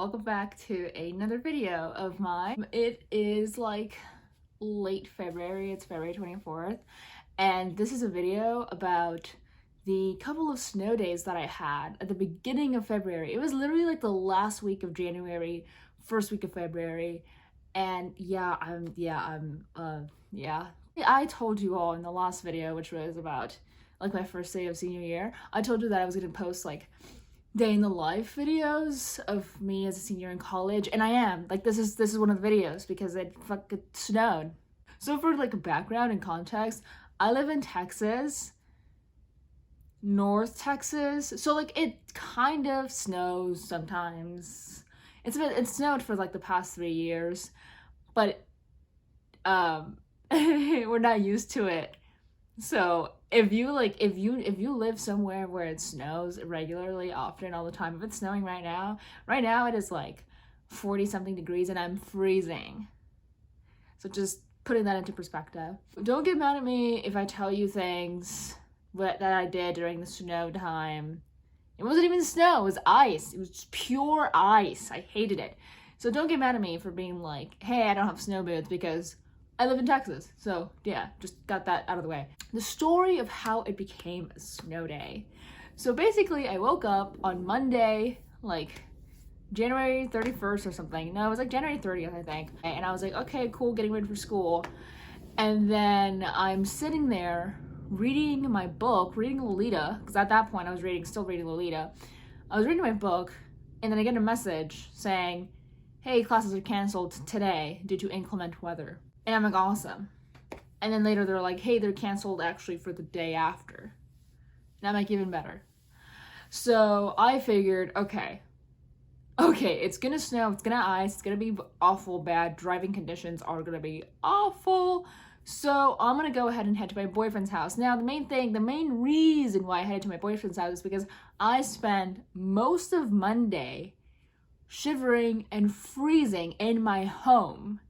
welcome back to another video of mine. It is like late February, it's February 24th, and this is a video about the couple of snow days that I had at the beginning of February. It was literally like the last week of January, first week of February, and I told you all in the last video, which was about like my first day of senior year, I told you that I was gonna post like day in the life videos of me as a senior in college, and I am. Like, this is one of the videos because it fucking snowed. So for like background and context, I live in Texas, North Texas, so like it kind of snows sometimes. It snowed for like the past 3 years, but we're not used to it. So if you live somewhere where it snows regularly, often, all the time, if it's snowing right now it is like 40 something degrees and I'm freezing. So just putting that into perspective. Don't get mad at me if I tell you things that I did during the snow time. It wasn't even snow, it was ice. It was just pure ice. I hated it. So don't get mad at me for being like, hey, I don't have snow boots, because I live in Texas. So yeah, just got that out of the way. The story of how it became a snow day. So basically I woke up on Monday, like January 31st or something. No, it was like January 30th, I think. And I was like, okay, cool, getting ready for school. And then I'm sitting there reading my book, reading Lolita, because at that point I was still reading Lolita. I was reading my book, and then I get a message saying, hey, classes are canceled today due to inclement weather. And I'm like, awesome. And then later they're like, hey, they're canceled actually for the day after. And I'm like, even better. So I figured, okay, it's gonna snow, it's gonna ice, it's gonna be awful bad, driving conditions are gonna be awful. So I'm gonna go ahead and head to my boyfriend's house. Now, the main reason why I headed to my boyfriend's house is because I spent most of Monday shivering and freezing in my home.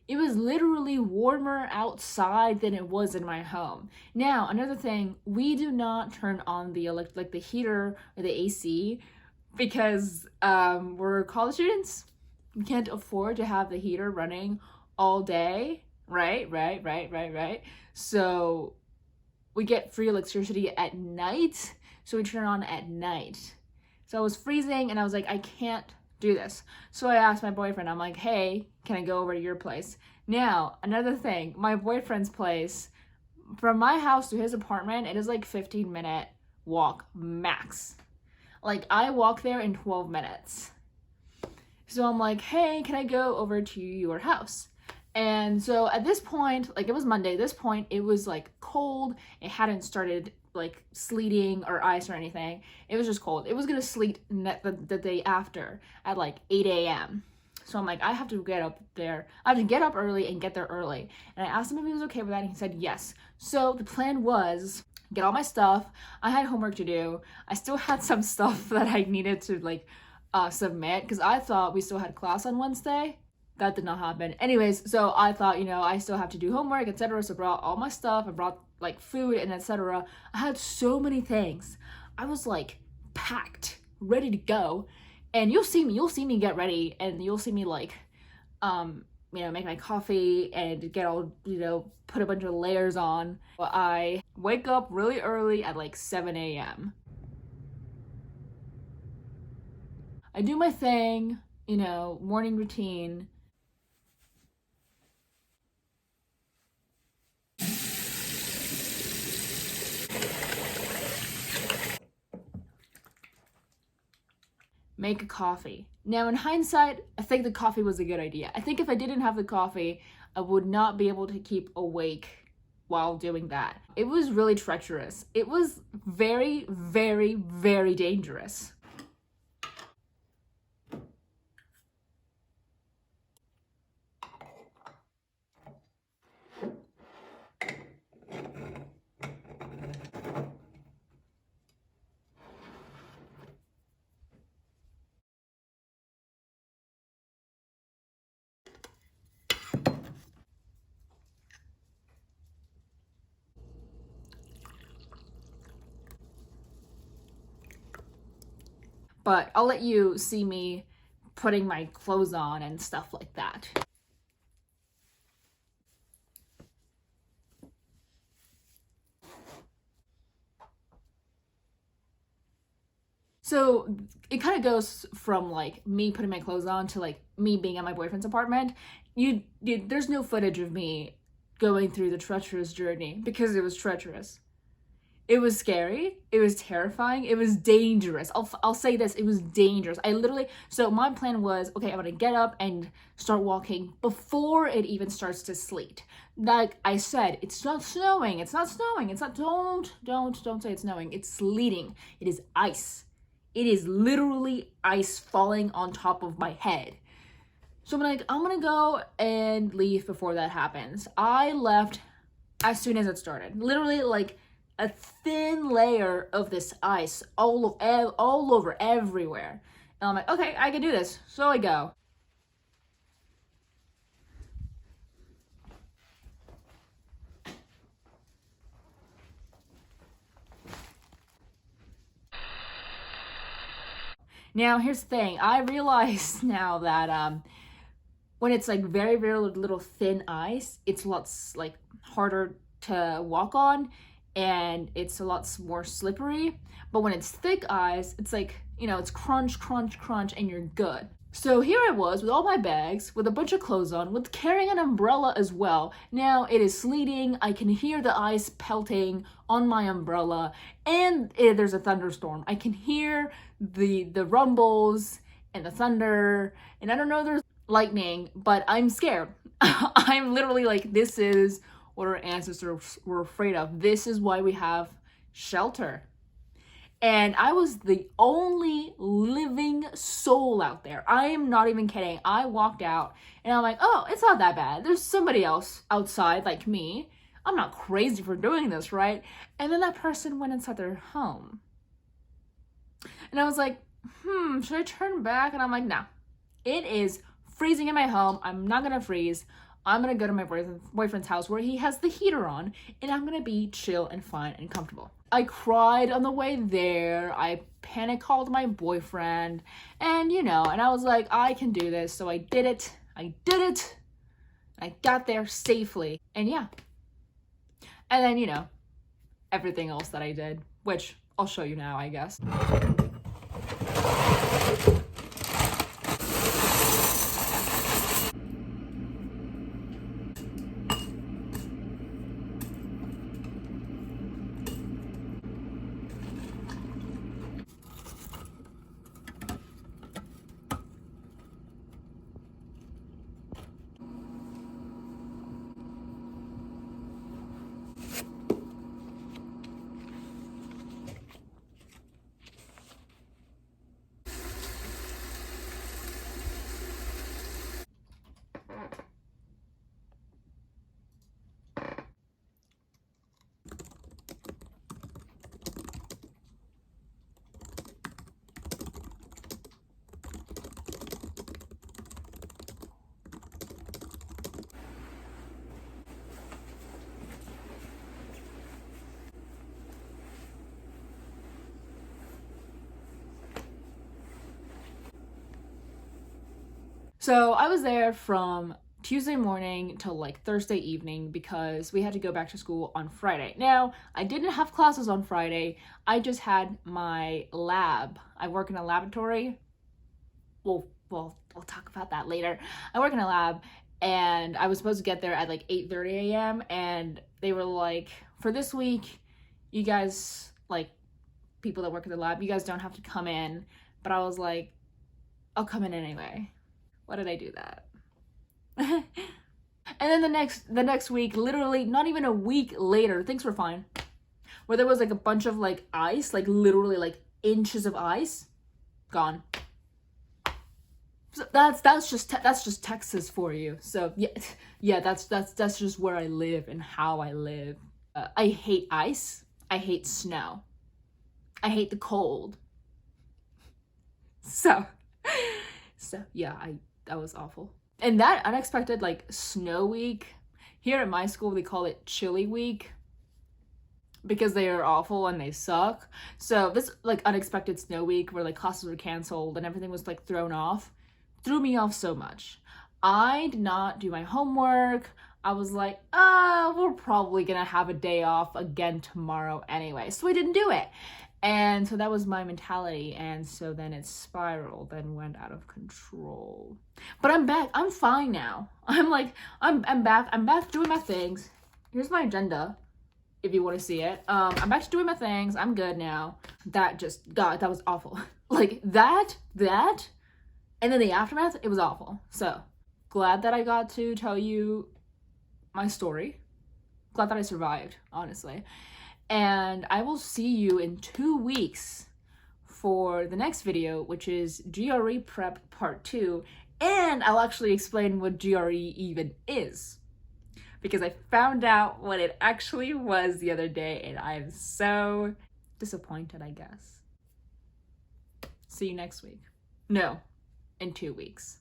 It was literally warmer outside than it was in my home. Now, another thing, we do not turn on the the heater or the AC because we're college students. We can't afford to have the heater running all day. Right. So we get free electricity at night, so we turn on at night. So I was freezing and I was like, I can't do this. So I asked my boyfriend, I'm like, hey, can I go over to your place? Now, another thing, my boyfriend's place, from my house to his apartment, it is like 15-minute walk max. Like, I walk there in 12 minutes. So I'm like, hey, can I go over to your house? And so at this point, like, it was Monday, this point it was like cold. It hadn't started like sleeting or ice or anything. It was just cold. It was gonna sleet the day after at like 8 a.m. So I'm like, I have to get up there. I have to get up early and get there early. And I asked him if he was okay with that, and he said yes. So the plan was get all my stuff. I had homework to do. I still had some stuff that I needed to like submit, because I thought we still had class on Wednesday. That did not happen. Anyways, so I thought, I still have to do homework, etc. So I brought all my stuff. I brought like food and etc. I had so many things. I was like packed, ready to go. And you'll see me get ready, and you'll see me like, make my coffee and get all, put a bunch of layers on. I wake up really early at like 7 a.m. I do my thing, morning routine. Make a coffee. Now, in hindsight, I think the coffee was a good idea. I think if I didn't have the coffee, I would not be able to keep awake while doing that. It was really treacherous. It was very, very, very dangerous. But I'll let you see me putting my clothes on and stuff like that. So it kind of goes from like me putting my clothes on to like me being at my boyfriend's apartment. There's no footage of me going through the treacherous journey because it was treacherous. It was scary. It was terrifying. It was dangerous. I'll say this. It was dangerous. I literally, so my plan was, okay, I'm going to get up and start walking before it even starts to sleet. Like I said, it's not snowing. It's not snowing. It's not, don't say it's snowing. It's sleeting. It is ice. It is literally ice falling on top of my head. So I'm like, I'm going to go and leave before that happens. I left as soon as it started. Literally like a thin layer of this ice all over everywhere. And I'm like, okay, I can do this. So I go. Now, here's the thing. I realize now that when it's like very, very little thin ice, it's a lot like harder to walk on and it's a lot more slippery. But when it's thick ice, it's like, you know, it's crunch, crunch, crunch, and you're good. So here I was with all my bags, with a bunch of clothes on, with carrying an umbrella as well. Now it is sleeting, I can hear the ice pelting on my umbrella, and there's a thunderstorm. I can hear the rumbles and the thunder, and I don't know there's lightning, but I'm scared. I'm literally like, this is what our ancestors were afraid of. This is why we have shelter. And I was the only living soul out there. I am not even kidding. I walked out and I'm like, oh, it's not that bad. There's somebody else outside like me. I'm not crazy for doing this, right? And then that person went inside their home. And I was like, should I turn back? And I'm like, no. It is freezing in my home. I'm not gonna freeze. I'm gonna go to my boyfriend's house where he has the heater on, and I'm gonna be chill and fine and comfortable. I cried on the way there. I panic called my boyfriend, and you know, and I was like, I can do this. So I did it. I got there safely, and yeah. And then, you know, everything else that I did, which I'll show you now, I guess. So I was there from Tuesday morning till like Thursday evening because we had to go back to school on Friday. Now, I didn't have classes on Friday. I just had my lab. I work in a laboratory. Well, we'll talk about that later. I work in a lab and I was supposed to get there at like 8:30 a.m. and they were like, for this week, you guys, like people that work in the lab, you guys don't have to come in. But I was like, I'll come in anyway. Why did I do that? And then the next week, literally not even a week later, things were fine. Where there was like a bunch of like ice, like literally like inches of ice, gone. So that's just Texas for you. So yeah, that's just where I live and how I live. I hate ice. I hate snow. I hate the cold. So yeah, that was awful. And that unexpected like snow week, here at my school they call it chili week because they are awful and they suck. So this like unexpected snow week where like classes were canceled and everything was like thrown off threw me off so much. I did not do my homework. I was like, we're probably gonna have a day off again tomorrow anyway. So I didn't do it. And so that was my mentality. And so then it spiraled and went out of control. But I'm back. I'm fine now. I'm back. I'm back doing my things. Here's my agenda, if you want to see it. I'm back to doing my things. I'm good now. That was awful. Like that, and then the aftermath, it was awful. So glad that I got to tell you my story. Glad that I survived, honestly. And I will see you in 2 weeks for the next video, which is GRE Prep Part 2. And I'll actually explain what GRE even is, because I found out what it actually was the other day, and I'm so disappointed, I guess. See you next week. No, in 2 weeks.